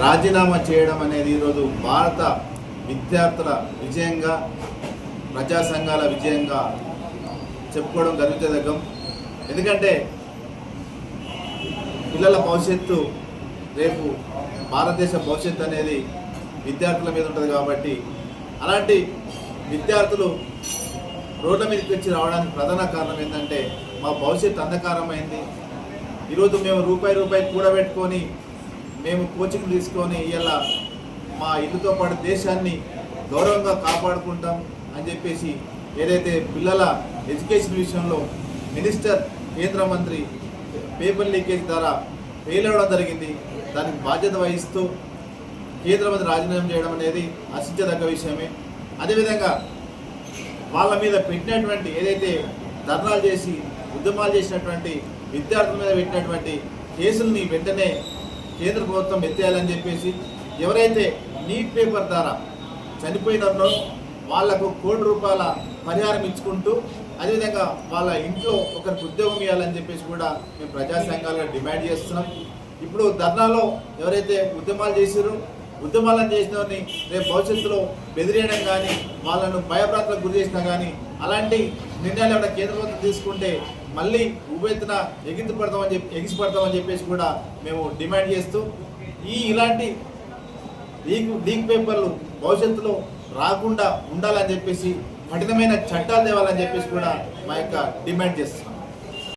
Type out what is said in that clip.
రాజీనామా చేయడం అనేది ఈరోజు భారత విద్యార్థుల విజయంగా, ప్రజా సంఘాల విజయంగా చెప్పుకోవడం గర్వించదగ్గం. ఎందుకంటే పిల్లల భవిష్యత్తు, రేపు భారతదేశ భవిష్యత్తు అనేది విద్యార్థుల మీద ఉంటుంది. కాబట్టి అలాంటి విద్యార్థులు రోడ్ల మీదకి వచ్చి రావడానికి ప్రధాన కారణం ఏంటంటే మా భవిష్యత్తు అంధకారమైంది. ఈరోజు మేము రూపాయి కూడబెట్టుకొని మేము కోచింగ్ తీసుకొని ఇలా మా ఇల్లుతో పాటు దేశాన్ని గౌరవంగా కాపాడుకుంటాం అని చెప్పేసి ఏదైతే పిల్లల ఎడ్యుకేషన్ విషయంలో మినిస్టర్, కేంద్ర మంత్రి పేపర్ లీకేజ్ ద్వారా ఫెయిల్ అవ్వడం జరిగింది. దానికి బాధ్యత వహిస్తూ కేంద్ర మంత్రి రాజీనామా చేయడం అనేది హర్షించదగ్గ విషయమే. అదేవిధంగా వాళ్ళ మీద పెట్టినటువంటి ఏదైతే ధర్నాలు చేసి ఉద్యమాలు చేసినటువంటి విద్యార్థుల మీద పెట్టినటువంటి కేసుల్ని వెంటనే కేంద్ర ప్రభుత్వం ఎత్తేయాలని చెప్పేసి, ఎవరైతే నీట్ పేపర్ ద్వారా చనిపోయినారో వాళ్లకు ₹1,00,00,000 పరిహారం ఇచ్చుకుంటూ, అదేవిధంగా వాళ్ళ ఇంట్లో ఒకరికి ఉద్యోగం ఇవ్వాలని చెప్పేసి కూడా మేము ప్రజా సంఘాలుగా డిమాండ్ చేస్తున్నాం. ఇప్పుడు ధర్నాలో ఎవరైతే ఉద్యమాలు చేసారో, ఉద్యమాలను చేసిన వారిని రేపు భవిష్యత్తులో బెదిరియడం కానీ, వాళ్ళను భయభ్రాంతులకు గురి చేసినా కానీ, అలాంటి నిర్ణయాలు ఏమైనా కేంద్ర ప్రభుత్వం తీసుకుంటే మళ్ళీ ఉభెత్తున ఎగిసిపడతామని చెప్పేసి కూడా మేము డిమాండ్ చేస్తూ, ఇలాంటి లీక్ పేపర్లు భవిష్యత్తులో రాకుండా ఉండాలని చెప్పేసి కఠినమైన చట్టాలు తేవాలని చెప్పేసి కూడా మా యొక్క డిమాండ్ చేస్తున్నాం.